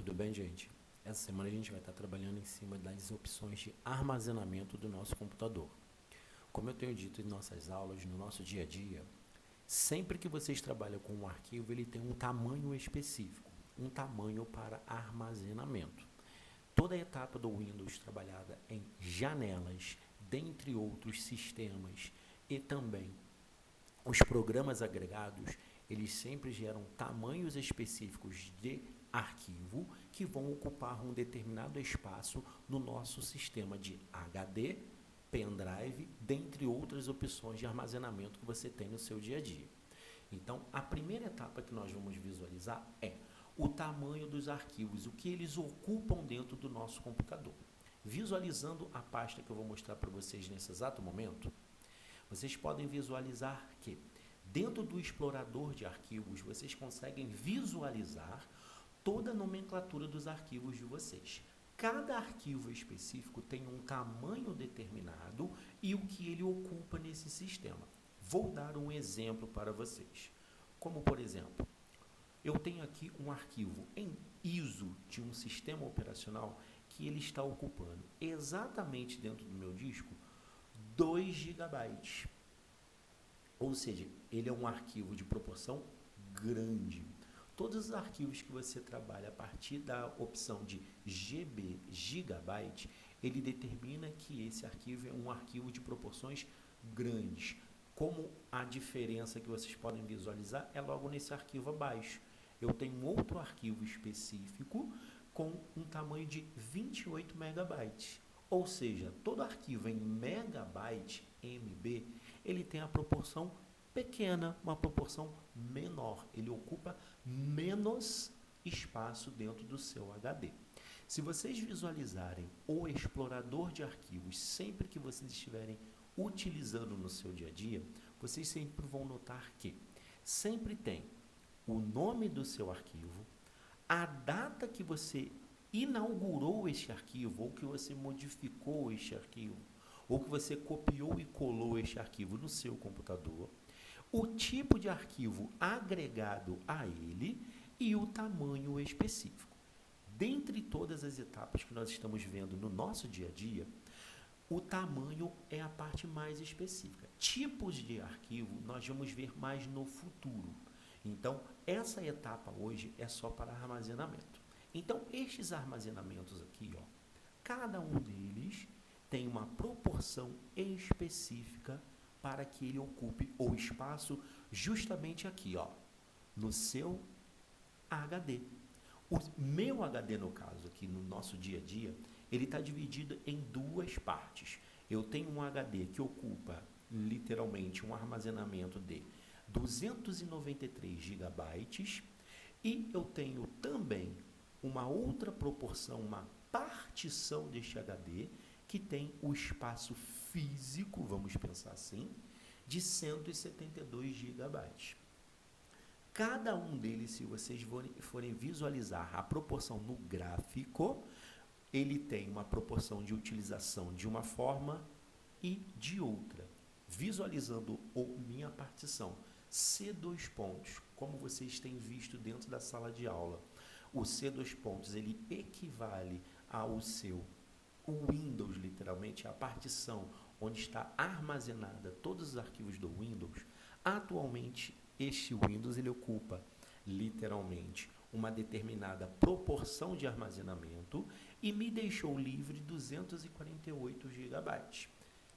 Tudo bem, gente? Essa semana a gente vai estar trabalhando em cima das opções de armazenamento do nosso computador. Como eu tenho dito em nossas aulas, no nosso dia a dia, sempre que vocês trabalham com um arquivo, ele tem um tamanho específico, um tamanho para armazenamento. Toda a etapa do Windows trabalhada em janelas, dentre outros sistemas, e também os programas agregados, eles sempre geram tamanhos específicos de arquivo que vão ocupar um determinado espaço no nosso sistema de HD, pendrive, dentre outras opções de armazenamento que você tem no seu dia a dia. Então, a primeira etapa que nós vamos visualizar é o tamanho dos arquivos, o que eles ocupam dentro do nosso computador. Visualizando a pasta que eu vou mostrar para vocês nesse exato momento, vocês podem visualizar que dentro do explorador de arquivos, vocês conseguem visualizar toda a nomenclatura dos arquivos de vocês. Cada arquivo específico tem um tamanho determinado e o que ele ocupa nesse sistema. Vou dar um exemplo para vocês. Como, por exemplo, eu tenho aqui um arquivo em ISO de um sistema operacional que ele está ocupando exatamente dentro do meu disco 2 GB. Ou seja, ele é um arquivo de proporção grande. Todos os arquivos que você trabalha a partir da opção de GB, gigabyte, ele determina que esse arquivo é um arquivo de proporções grandes. Como a diferença que vocês podem visualizar é logo nesse arquivo abaixo. Eu tenho outro arquivo específico com um tamanho de 28 megabytes. Ou seja, todo arquivo em megabyte, MB, ele tem a proporção pequena, uma proporção menor. Ele ocupa menos espaço dentro do seu HD. Se vocês visualizarem o explorador de arquivos sempre que vocês estiverem utilizando no seu dia a dia, vocês sempre vão notar que sempre tem o nome do seu arquivo, a data que você inaugurou este arquivo, ou que você modificou este arquivo, ou que você copiou e colou este arquivo no seu computador, o tipo de arquivo agregado a ele e o tamanho específico. Dentre todas as etapas que nós estamos vendo no nosso dia a dia, o tamanho é a parte mais específica. Tipos de arquivo nós vamos ver mais no futuro. Então, essa etapa hoje é só para armazenamento. Então, estes armazenamentos aqui, ó, cada um deles tem uma proporção específica para que ele ocupe o espaço justamente aqui, ó, no seu HD. O meu HD, no caso, aqui no nosso dia a dia, ele está dividido em duas partes. Eu tenho um HD que ocupa literalmente um armazenamento de 293 GB e eu tenho também uma outra proporção, uma partição deste HD que tem o espaço físico, vamos pensar assim, de 172 GB. Cada um deles, se vocês forem visualizar a proporção no gráfico, ele tem uma proporção de utilização de uma forma e de outra. Visualizando minha partição, C2 pontos, como vocês têm visto dentro da sala de aula, o C2 pontos ele equivale ao seu Windows, literalmente, a partição onde está armazenada todos os arquivos do Windows. Atualmente, este Windows ele ocupa literalmente uma determinada proporção de armazenamento e me deixou livre 248 GB.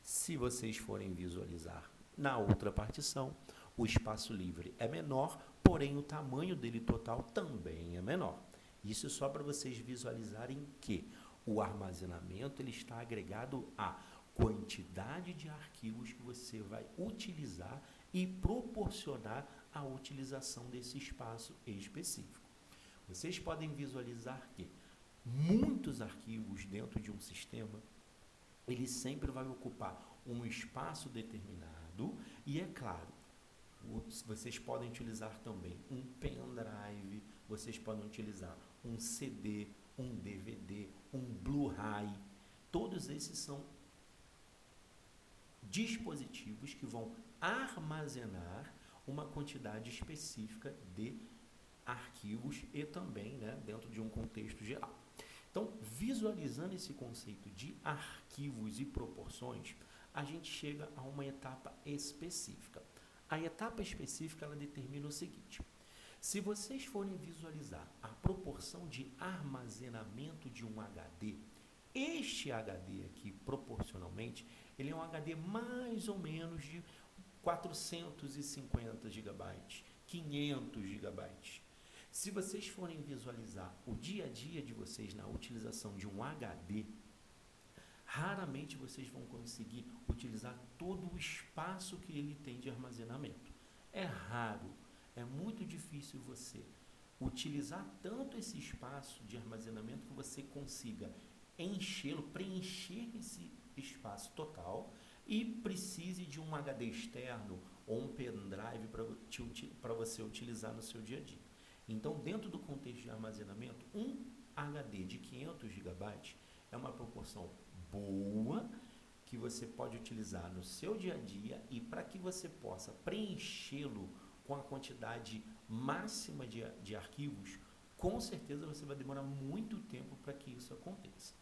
Se vocês forem visualizar na outra partição, o espaço livre é menor, porém o tamanho dele total também é menor. Isso é só para vocês visualizarem que o armazenamento ele está agregado à quantidade de arquivos que você vai utilizar e proporcionar a utilização desse espaço específico. Vocês podem visualizar que muitos arquivos dentro de um sistema, ele sempre vai ocupar um espaço determinado e, é claro, vocês podem utilizar também um pendrive, vocês podem utilizar um CD, um DVD, um Blu-ray. Todos esses são dispositivos que vão armazenar uma quantidade específica de arquivos e também, né, dentro de um contexto geral. Então, visualizando esse conceito de arquivos e proporções, a gente chega a uma etapa específica. A etapa específica, ela determina o seguinte: se vocês forem visualizar a proporção de armazenamento de um HD, este HD aqui, proporcionalmente, ele é um HD mais ou menos de 450 GB, 500 GB. Se vocês forem visualizar o dia a dia de vocês na utilização de um HD, raramente vocês vão conseguir utilizar todo o espaço que ele tem de armazenamento. É raro, é muito difícil você utilizar tanto esse espaço de armazenamento que você consiga enchê-lo, preencher esse espaço total e precise de um HD externo ou um pendrive para você utilizar no seu dia a dia. Então, dentro do contexto de armazenamento, um HD de 500 GB é uma proporção boa que você pode utilizar no seu dia a dia, e para que você possa preenchê-lo com a quantidade máxima de arquivos, com certeza você vai demorar muito tempo para que isso aconteça.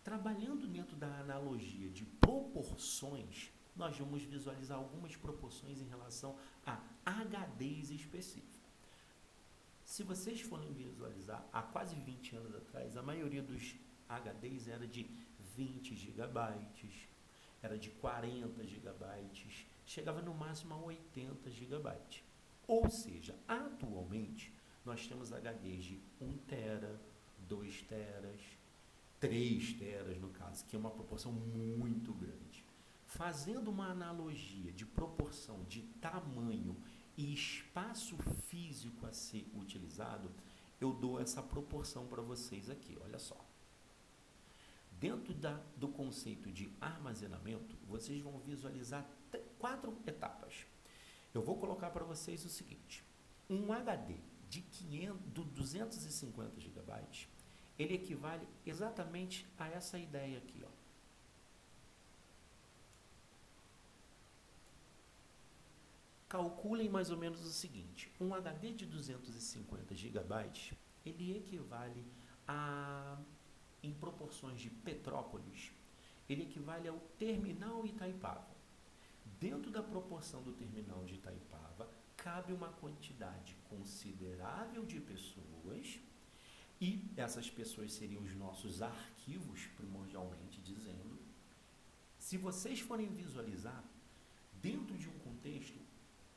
Trabalhando dentro da analogia de proporções, nós vamos visualizar algumas proporções em relação a HDs específicos. Se vocês forem visualizar, há quase 20 anos atrás, a maioria dos HDs era de 20 GB, era de 40 GB, chegava no máximo a 80 GB. Ou seja, atualmente, nós temos HDs de 1 TB, 2 TB, 3 TB no caso, que é uma proporção muito grande. Fazendo uma analogia de proporção de tamanho e espaço físico a ser utilizado, eu dou essa proporção para vocês aqui, olha só. Dentro do conceito de armazenamento, vocês vão visualizar 4 etapas. Eu vou colocar para vocês o seguinte: um HD de 250 GB, ele equivale exatamente a essa ideia aqui, ó. Calculem mais ou menos o seguinte: um HD de 250 GB, ele equivale a, em proporções de Petrópolis, ele equivale ao terminal Itaipava. Dentro da proporção do terminal de Itaipava, cabe uma quantidade considerável de pessoas, e essas pessoas seriam os nossos arquivos, primordialmente dizendo. Se vocês forem visualizar, dentro de um contexto,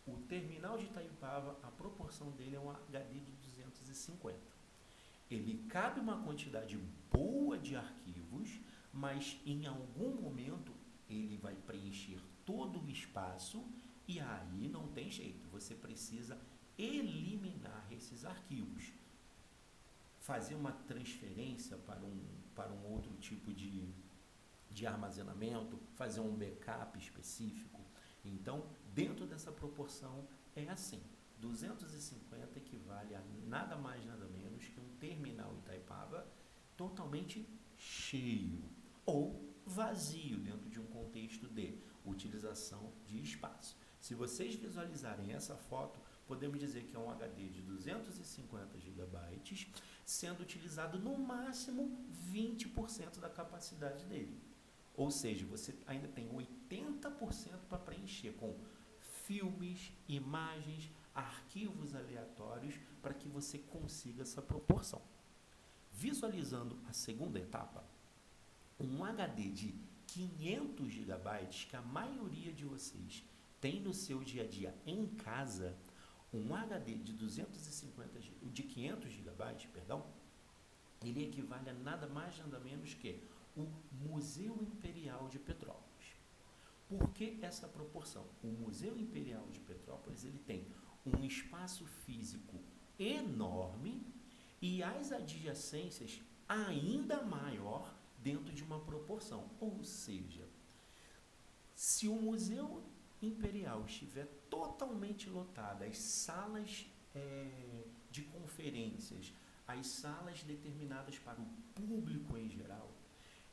o terminal de Itaipava, a proporção dele é um HD de 250. Ele cabe uma quantidade boa de arquivos, mas em algum momento ele vai preencher todo o espaço, e aí não tem jeito, você precisa eliminar esses arquivos, fazer uma transferência para um outro tipo de armazenamento, fazer um backup específico. Então, dentro dessa proporção é assim: 250 equivale a nada mais, nada menos que um terminal Itaipava totalmente cheio ou vazio, dentro de um contexto de utilização de espaço. Se vocês visualizarem essa foto, podemos dizer que é um HD de 250 GB, sendo utilizado no máximo 20% da capacidade dele. Ou seja, você ainda tem 80% para preencher com filmes, imagens, arquivos aleatórios, para que você consiga essa proporção. Visualizando a segunda etapa, um HD de 500 GB, que a maioria de vocês tem no seu dia a dia em casa, um HD de 500 GB, ele equivale a nada mais, nada menos que o Museu Imperial de Petrópolis. Por que essa proporção? O Museu Imperial de Petrópolis, ele tem um espaço físico enorme e as adjacências ainda maior dentro de uma proporção. Ou seja, se o Museu Imperial estiver totalmente lotado, as salas de conferências, as salas determinadas para o público em geral,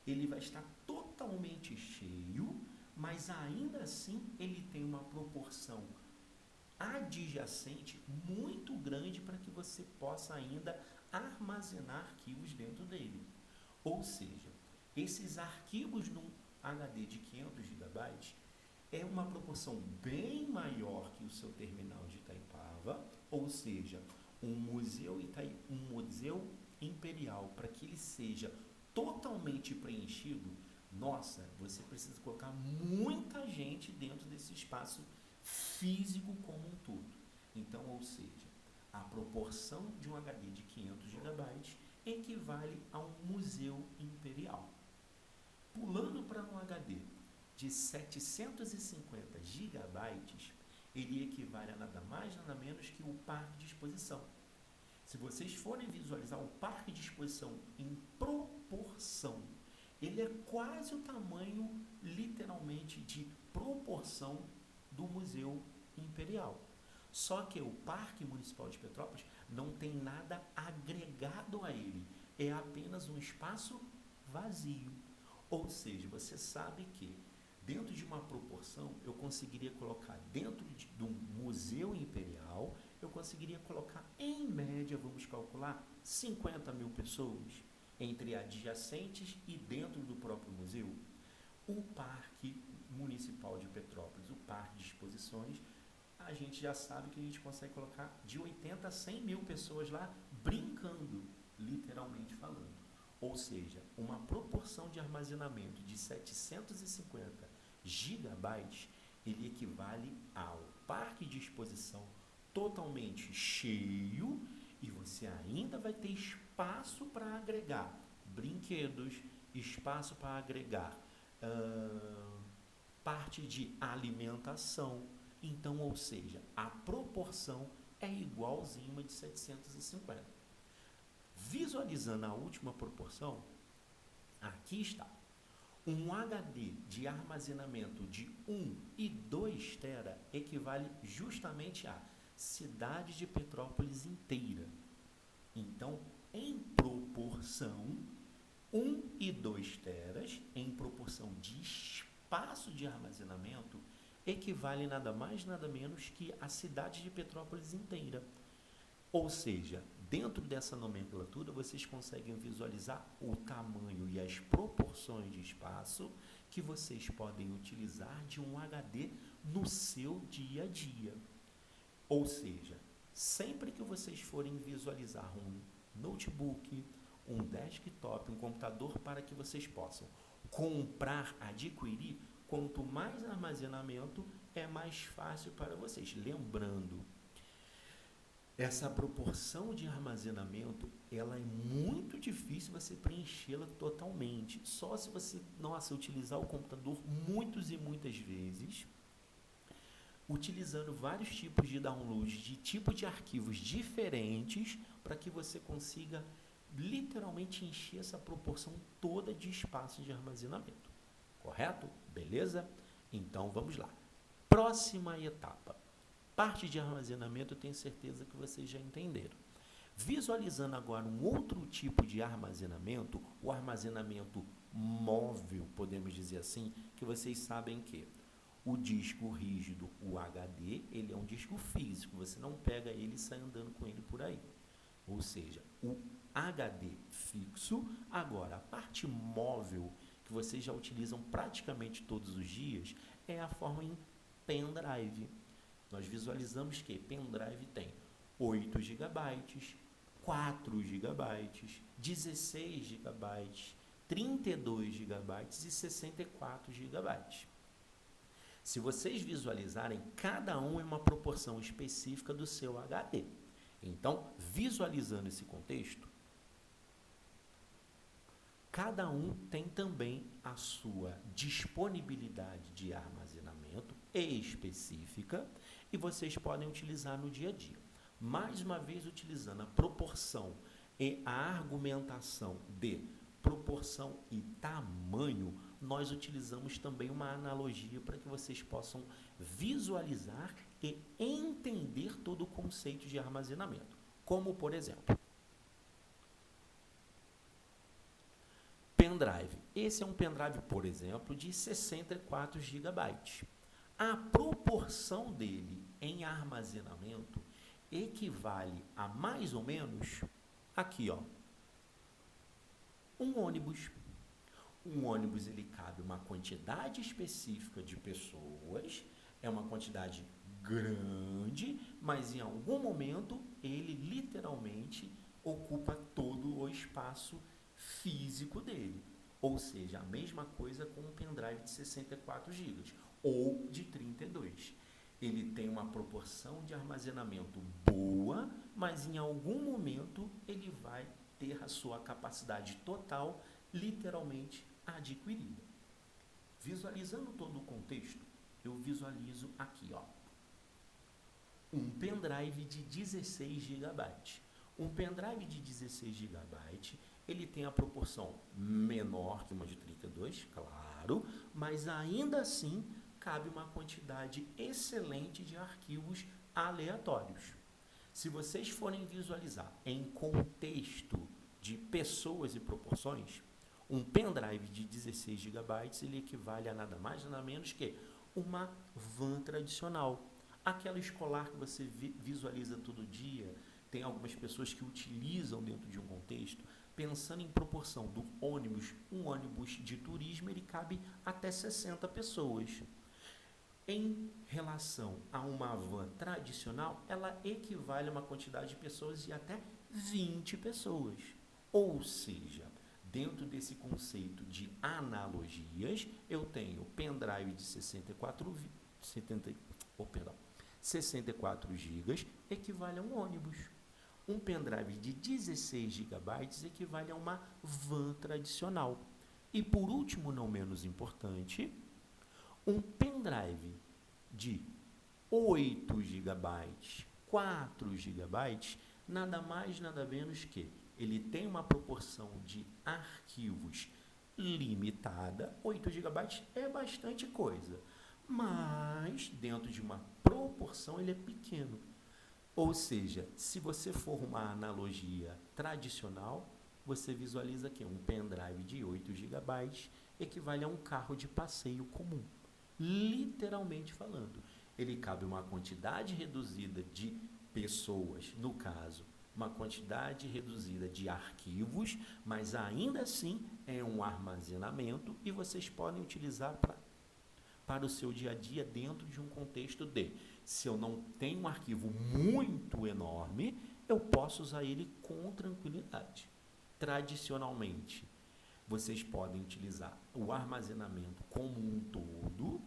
ele vai estar totalmente cheio, mas ainda assim ele tem uma proporção adjacente muito grande para que você possa ainda armazenar arquivos dentro dele. Ou seja, esses arquivos num HD de 500 GB é uma proporção bem maior que o seu terminal de Itaipava, ou seja, um museu imperial, para que ele seja totalmente preenchido, nossa, você precisa colocar muita gente dentro desse espaço físico como um todo. Então, ou seja, a proporção de um HD de 500 GB equivale a um museu imperial. Pulando para um HD de 750 GB, ele equivale a nada mais, nada menos que o parque de exposição. Se vocês forem visualizar o parque de exposição em proporção, ele é quase o tamanho, literalmente, de proporção do Museu Imperial. Só que o Parque Municipal de Petrópolis não tem nada agregado a ele. É apenas um espaço vazio. Ou seja, você sabe que dentro de uma proporção, eu conseguiria colocar dentro de um museu imperial, eu conseguiria colocar, em média, vamos calcular, 50 mil pessoas, entre adjacentes e dentro do próprio museu. O Parque Municipal de Petrópolis, o Parque de Exposições, a gente já sabe que a gente consegue colocar de 80 a 100 mil pessoas lá, brincando, literalmente falando. Ou seja, uma proporção de armazenamento de 750 gigabytes, ele equivale ao parque de exposição totalmente cheio, e você ainda vai ter espaço para agregar brinquedos, espaço para agregar parte de alimentação. Então, ou seja, a proporção é igualzinha a de 750. Visualizando a última proporção, aqui está. Um HD de armazenamento de 1 e 2 TB equivale justamente a cidade de Petrópolis inteira. Então, em proporção, 1 e 2 TB, em proporção de espaço de armazenamento, equivale nada mais, nada menos que a cidade de Petrópolis inteira. Ou seja, dentro dessa nomenclatura, vocês conseguem visualizar o tamanho e as proporções de espaço que vocês podem utilizar de um HD no seu dia a dia. Ou seja, sempre que vocês forem visualizar um notebook, um desktop, um computador para que vocês possam comprar, adquirir, quanto mais armazenamento, é mais fácil para vocês. Lembrando, essa proporção de armazenamento, ela é muito difícil você preenchê-la totalmente. Só se você, utilizar o computador muitas e muitas vezes, utilizando vários tipos de downloads, de tipo de arquivos diferentes, para que você consiga literalmente encher essa proporção toda de espaço de armazenamento. Correto? Beleza? Então, vamos lá. Próxima etapa. Parte de armazenamento, eu tenho certeza que vocês já entenderam. Visualizando agora um outro tipo de armazenamento, o armazenamento móvel, podemos dizer assim, que vocês sabem que o disco rígido, o HD, ele é um disco físico, você não pega ele e sai andando com ele por aí. Ou seja, o HD fixo. Agora, a parte móvel, que vocês já utilizam praticamente todos os dias, é a forma em pendrive. Nós visualizamos que pendrive tem 8 GB, 4 GB, 16 GB, 32 GB e 64 GB. Se vocês visualizarem, cada um é uma proporção específica do seu HD. Então, visualizando esse contexto, cada um tem também a sua disponibilidade de armazenamento específica e vocês podem utilizar no dia a dia. Mais uma vez, utilizando a proporção e a argumentação de proporção e tamanho, nós utilizamos também uma analogia para que vocês possam visualizar e entender todo o conceito de armazenamento. Como, por exemplo, pendrive. Esse é um pendrive, por exemplo, de 64 GB. A proporção dele em armazenamento equivale a mais ou menos, aqui ó, um ônibus. Um ônibus, ele cabe uma quantidade específica de pessoas, é uma quantidade grande, mas em algum momento ele literalmente ocupa todo o espaço físico dele. Ou seja, a mesma coisa com um pendrive de 64 GB ou de 32. Ele tem uma proporção de armazenamento boa, mas em algum momento ele vai ter a sua capacidade total literalmente adquirida. Visualizando todo o contexto, eu visualizo aqui, ó, um pendrive de 16 GB. Um pendrive de 16 GB, ele tem a proporção menor que uma de 32, claro, mas ainda assim cabe uma quantidade excelente de arquivos aleatórios. Se vocês forem visualizar em contexto de pessoas e proporções, um pendrive de 16 GB ele equivale a nada mais nada menos que uma van tradicional. Aquela escolar que você visualiza todo dia, tem algumas pessoas que utilizam dentro de um contexto, pensando em proporção do ônibus, um ônibus de turismo, ele cabe até 60 pessoas. Em relação a uma van tradicional, ela equivale a uma quantidade de pessoas de até 20 pessoas. Ou seja, dentro desse conceito de analogias, eu tenho pendrive de 64 GB equivale a um ônibus. Um pendrive de 16 GB equivale a uma van tradicional. E por último, não menos importante, um pendrive de 8 GB, 4 GB, nada mais, nada menos que ele tem uma proporção de arquivos limitada. 8 GB é bastante coisa, mas dentro de uma proporção ele é pequeno. Ou seja, se você for uma analogia tradicional, você visualiza que um pendrive de 8 GB equivale a um carro de passeio comum. Literalmente falando, ele cabe uma quantidade reduzida de pessoas, no caso, uma quantidade reduzida de arquivos, mas ainda assim é um armazenamento e vocês podem utilizar para o seu dia a dia dentro de um contexto de, se eu não tenho um arquivo muito enorme, eu posso usar ele com tranquilidade. Tradicionalmente, vocês podem utilizar o armazenamento como um todo.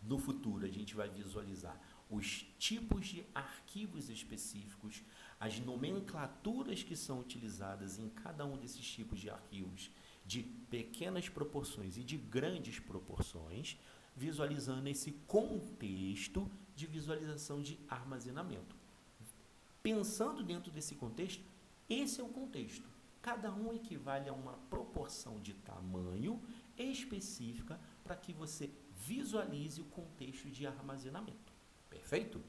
No futuro, a gente vai visualizar os tipos de arquivos específicos, as nomenclaturas que são utilizadas em cada um desses tipos de arquivos, de pequenas proporções e de grandes proporções, visualizando esse contexto de visualização de armazenamento. Pensando dentro desse contexto, esse é o contexto. Cada um equivale a uma proporção de tamanho específica para que você visualize o contexto de armazenamento. Perfeito?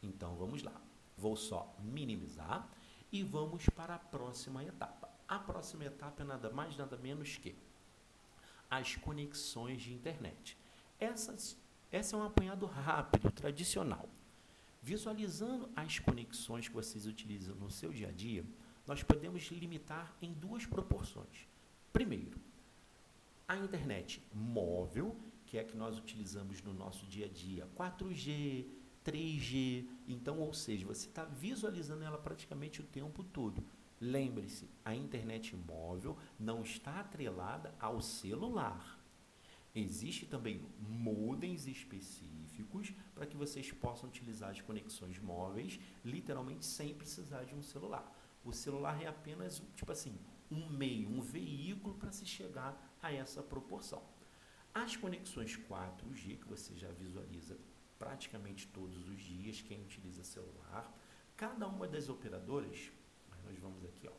Então, vamos lá. Vou só minimizar e vamos para a próxima etapa. A próxima etapa é nada mais, nada menos que as conexões de internet. Essa é um apanhado rápido, tradicional. Visualizando as conexões que vocês utilizam no seu dia a dia, nós podemos limitar em duas proporções. Primeiro, a internet móvel, que é a que nós utilizamos no nosso dia a dia, 4G, 3G, então, ou seja, você está visualizando ela praticamente o tempo todo. Lembre-se, a internet móvel não está atrelada ao celular. Existe também modems específicos para que vocês possam utilizar as conexões móveis, literalmente sem precisar de um celular. O celular é apenas, tipo assim, um meio, um veículo para se chegar a essa proporção. As conexões 4G, que você já visualiza praticamente todos os dias, quem utiliza celular, cada uma das operadoras, nós vamos aqui, ó.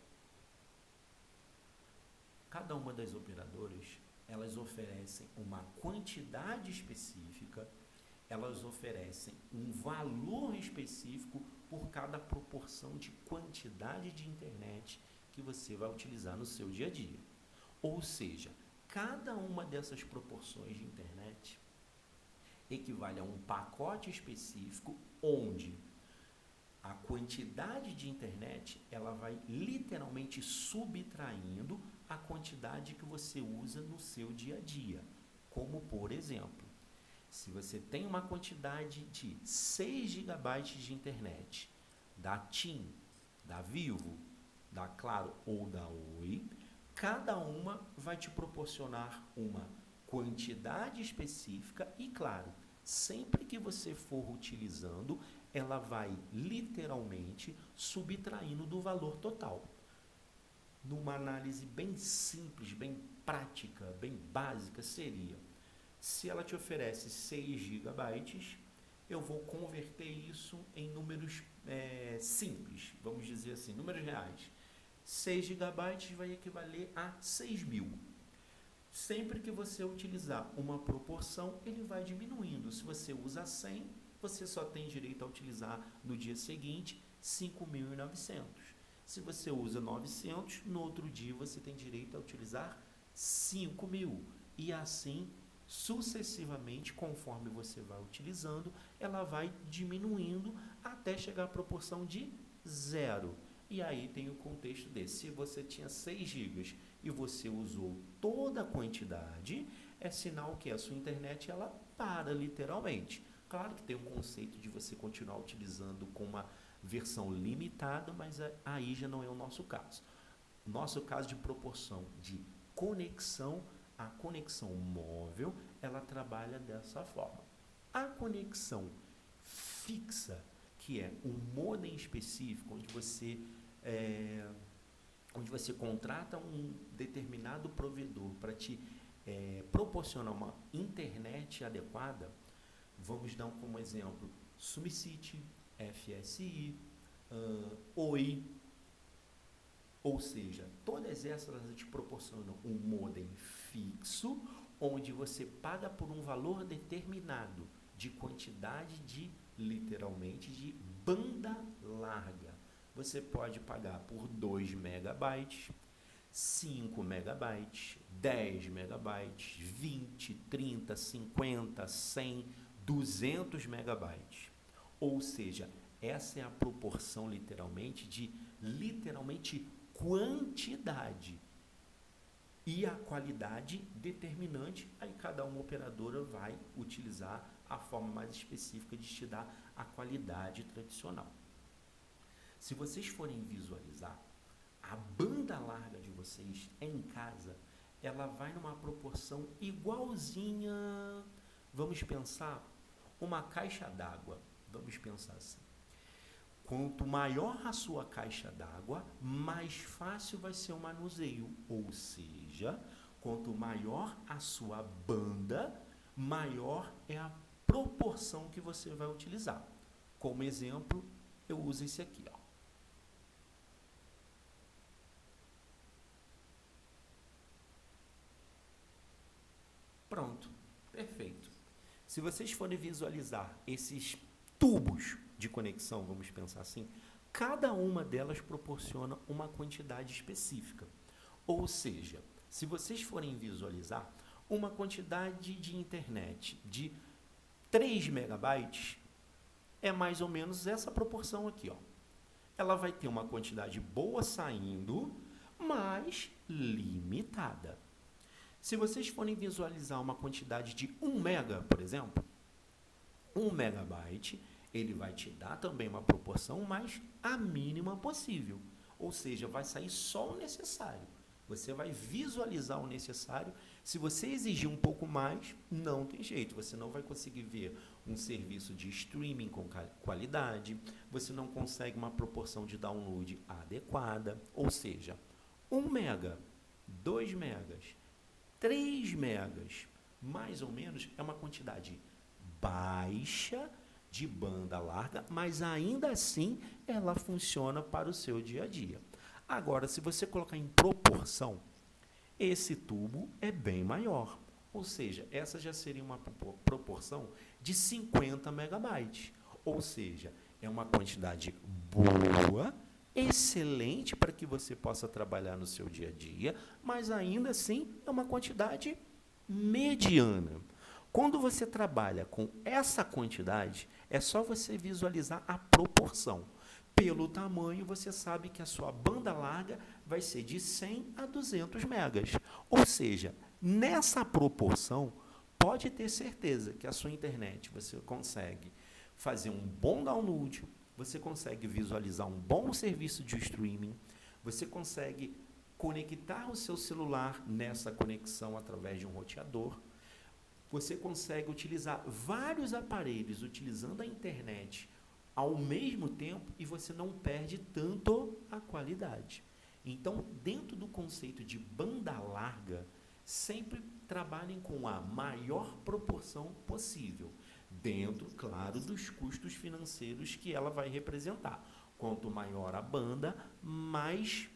Cada uma das operadoras, elas oferecem uma quantidade específica, elas oferecem um valor específico por cada proporção de quantidade de internet que você vai utilizar no seu dia a dia. Ou seja, cada uma dessas proporções de internet, equivale a um pacote específico onde a quantidade de internet ela vai literalmente subtraindo a quantidade que você usa no seu dia a dia. Como, por exemplo, se você tem uma quantidade de 6 GB de internet da TIM, da Vivo, da Claro ou da Oi, cada uma vai te proporcionar uma quantidade específica e, claro, sempre que você for utilizando, ela vai literalmente subtraindo do valor total. Numa análise bem simples, bem prática, bem básica, seria: se ela te oferece 6 GB, eu vou converter isso em números simples, vamos dizer assim, números reais. 6 GB vai equivaler a 6.000. Sempre que você utilizar uma proporção, ele vai diminuindo. Se você usa 100, você só tem direito a utilizar no dia seguinte 5.900. Se você usa 900, no outro dia você tem direito a utilizar 5.000. E assim, sucessivamente, conforme você vai utilizando, ela vai diminuindo até chegar à proporção de 0. E aí tem o contexto desse: se você tinha 6 GB e você usou toda a quantidade, é sinal que a sua internet ela para literalmente. Claro que tem um conceito de você continuar utilizando com uma versão limitada, mas aí já não é o nosso caso. O nosso caso de proporção de conexão, a conexão móvel, ela trabalha dessa forma. A conexão fixa, que é um modem específico, onde você contrata um determinado provedor para te proporcionar uma internet adequada. Vamos dar como exemplo SumCity, FSI, Oi. Ou seja, todas essas te proporcionam um modem fixo, onde você paga por um valor determinado de quantidade literalmente, de banda larga. Você pode pagar por 2 megabytes, 5 megabytes, 10 megabytes, 20, 30, 50, 100, 200 megabytes. Ou seja, essa é a proporção literalmente de quantidade. E a qualidade determinante, aí cada uma operadora vai utilizar a forma mais específica de te dar a qualidade tradicional. Se vocês forem visualizar, a banda larga de vocês em casa, ela vai numa proporção igualzinha, vamos pensar, uma caixa d'água. Vamos pensar assim. Quanto maior a sua caixa d'água, mais fácil vai ser o manuseio. Ou seja, quanto maior a sua banda, maior é a proporção que você vai utilizar. Como exemplo, eu uso esse aqui, ó. Pronto, perfeito. Se vocês forem visualizar esses tubos de conexão, vamos pensar assim, cada uma delas proporciona uma quantidade específica. Ou seja, se vocês forem visualizar uma quantidade de internet de 3 megabytes, é mais ou menos essa proporção aqui, ó. Ela vai ter uma quantidade boa saindo, mas limitada. Se vocês forem visualizar uma quantidade de 1 mega, por exemplo, 1 megabyte, ele vai te dar também uma proporção, mas a mínima possível. Ou seja, vai sair só o necessário. Você vai visualizar o necessário. Se você exigir um pouco mais, não tem jeito. Você não vai conseguir ver um serviço de streaming com qualidade. Você não consegue uma proporção de download adequada. Ou seja, 1 mega, 2 megas, 3 megas, mais ou menos, é uma quantidade baixa de banda larga, mas ainda assim ela funciona para o seu dia a dia. Agora, se você colocar em proporção, esse tubo é bem maior. Ou seja, essa já seria uma proporção de 50 megabytes. Ou seja, é uma quantidade boa, excelente para que você possa trabalhar no seu dia a dia, mas ainda assim é uma quantidade mediana. Quando você trabalha com essa quantidade, é só você visualizar a proporção. Pelo tamanho, você sabe que a sua banda larga vai ser de 100 a 200 megas. Ou seja, nessa proporção, pode ter certeza que a sua internet você consegue fazer um bom download, você consegue visualizar um bom serviço de streaming, você consegue conectar o seu celular nessa conexão através de um roteador, você consegue utilizar vários aparelhos utilizando a internet ao mesmo tempo e você não perde tanto a qualidade. Então, dentro do conceito de banda larga, sempre trabalhem com a maior proporção possível, dentro, claro, dos custos financeiros que ela vai representar. Quanto maior a banda, mais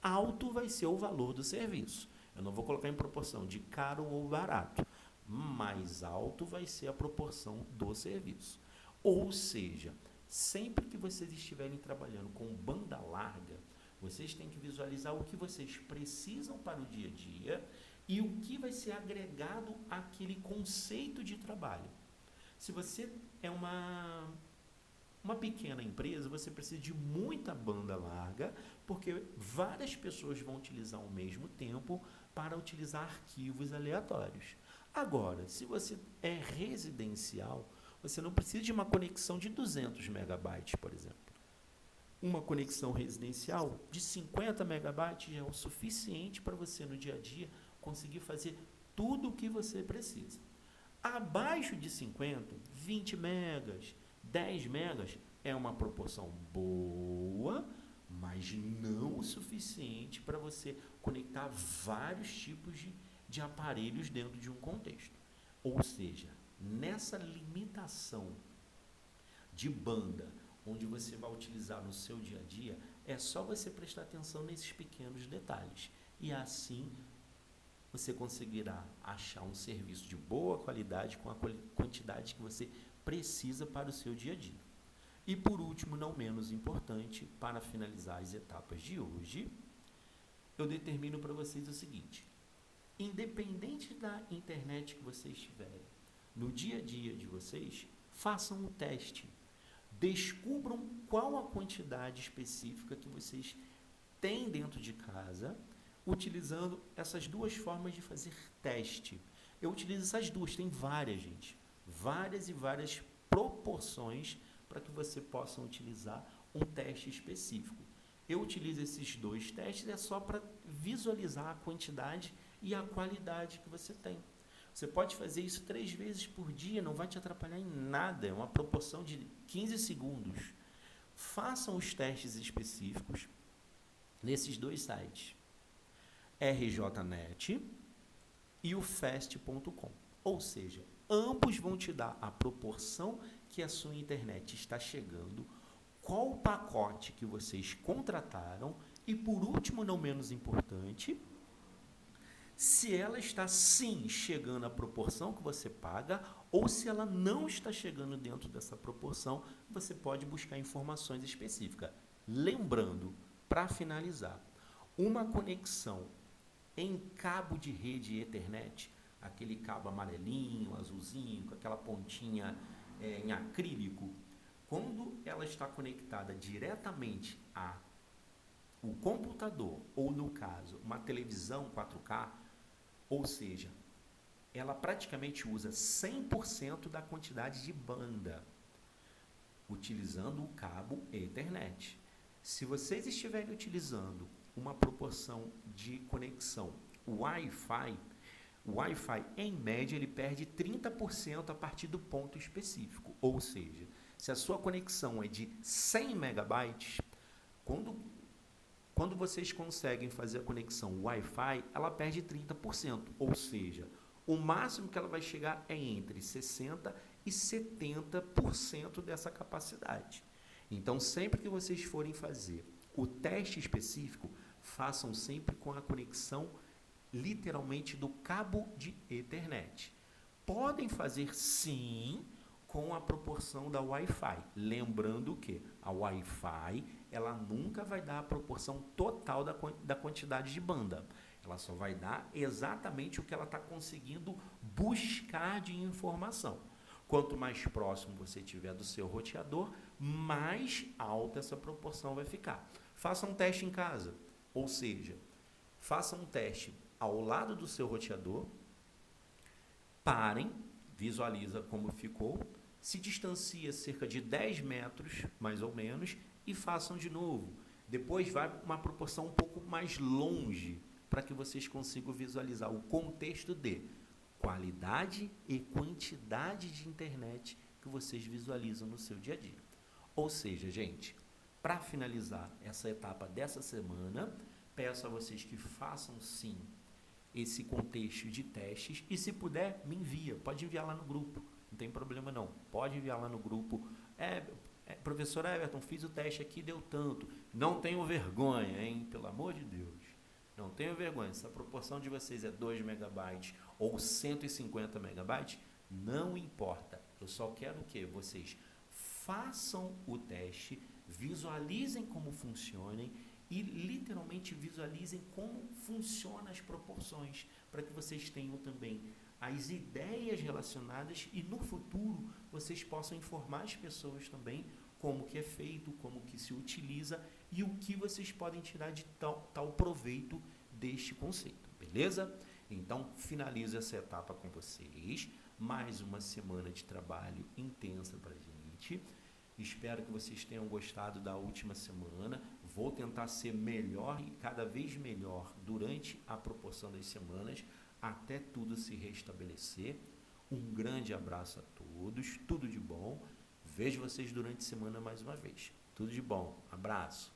alto vai ser o valor do serviço. Eu não vou colocar em proporção de caro ou barato, mais alto vai ser a proporção do serviço. Ou seja, sempre que vocês estiverem trabalhando com banda larga, vocês têm que visualizar o que vocês precisam para o dia a dia e o que vai ser agregado àquele conceito de trabalho. Se você é uma pequena empresa, você precisa de muita banda larga, porque várias pessoas vão utilizar ao mesmo tempo para utilizar arquivos aleatórios. Agora, se você é residencial, você não precisa de uma conexão de 200 megabytes, por exemplo. Uma conexão residencial de 50 megabytes já é o suficiente para você, no dia a dia, conseguir fazer tudo o que você precisa. Abaixo de 50, 20 megas, 10 megas é uma proporção boa, mas não o suficiente para você conectar vários tipos de aparelhos dentro de um contexto. Ou seja, nessa limitação de banda, onde você vai utilizar no seu dia a dia, é só você prestar atenção nesses pequenos detalhes. E assim você conseguirá achar um serviço de boa qualidade com a quantidade que você precisa para o seu dia a dia. E por último, não menos importante, para finalizar as etapas de hoje, eu determino para vocês o seguinte: independente da internet que vocês tiverem, no dia a dia de vocês, façam um teste. Descubram qual a quantidade específica que vocês têm dentro de casa, utilizando essas duas formas de fazer teste. Eu utilizo essas duas, tem várias, gente. Várias e várias proporções para que você possa utilizar um teste específico. Eu utilizo esses dois testes, é só para visualizar a quantidade e a qualidade que você tem. Você pode fazer isso 3 vezes por dia, não vai te atrapalhar em nada, é uma proporção de 15 segundos. Façam os testes específicos nesses dois sites, RJNet e o fast.com. Ou seja, ambos vão te dar a proporção que a sua internet está chegando, qual o pacote que vocês contrataram e, por último, não menos importante, se ela está sim chegando à proporção que você paga ou se ela não está chegando dentro dessa proporção, você pode buscar informações específicas. Lembrando, para finalizar, uma conexão em cabo de rede Ethernet, aquele cabo amarelinho, azulzinho, com aquela pontinha em acrílico, quando ela está conectada diretamente ao computador, ou no caso, uma televisão 4K, ou seja, ela praticamente usa 100% da quantidade de banda, utilizando o cabo Ethernet. Se vocês estiverem utilizando uma proporção de conexão Wi-Fi, o Wi-Fi, em média, ele perde 30% a partir do ponto específico. Ou seja, se a sua conexão é de 100 megabytes, quando vocês conseguem fazer a conexão Wi-Fi, ela perde 30%. Ou seja, o máximo que ela vai chegar é entre 60% e 70% dessa capacidade. Então, sempre que vocês forem fazer o teste específico, façam sempre com a conexão literalmente do cabo de Ethernet. Podem fazer sim com a proporção da Wi-Fi, lembrando que a Wi-Fi ela nunca vai dar a proporção total da quantidade de banda. Ela só vai dar exatamente o que ela está conseguindo buscar de informação. Quanto mais próximo você estiver do seu roteador, mais alta essa proporção vai ficar. Faça um teste em casa, ou seja, faça um teste ao lado do seu roteador, parem, visualiza como ficou, se distancia cerca de 10 metros, mais ou menos, e façam de novo. Depois vai uma proporção um pouco mais longe, para que vocês consigam visualizar o contexto de qualidade e quantidade de internet que vocês visualizam no seu dia a dia. Ou seja, gente, para finalizar essa etapa dessa semana, peço a vocês que façam sim esse contexto de testes e, se puder, me envia. Pode enviar lá no grupo, não tem problema não. Pode enviar lá no grupo. Professor Everton, fiz o teste aqui, deu tanto. Não tenho vergonha, hein? Pelo amor de Deus. Não tenho vergonha. Se a proporção de vocês é 2 megabytes ou 150 megabytes, não importa. Eu só quero que vocês façam o teste, visualizem como funcionem e literalmente visualizem como funcionam as proporções, para que vocês tenham também as ideias relacionadas e no futuro vocês possam informar as pessoas também como que é feito, como que se utiliza e o que vocês podem tirar de tal proveito deste conceito, beleza? Então, finalizo essa etapa com vocês. Mais uma semana de trabalho intensa para a gente. Espero que vocês tenham gostado da última semana. Vou tentar ser melhor e cada vez melhor durante a proporção das semanas, até tudo se restabelecer. Um grande abraço a todos, tudo de bom. Vejo vocês durante a semana mais uma vez. Tudo de bom, abraço.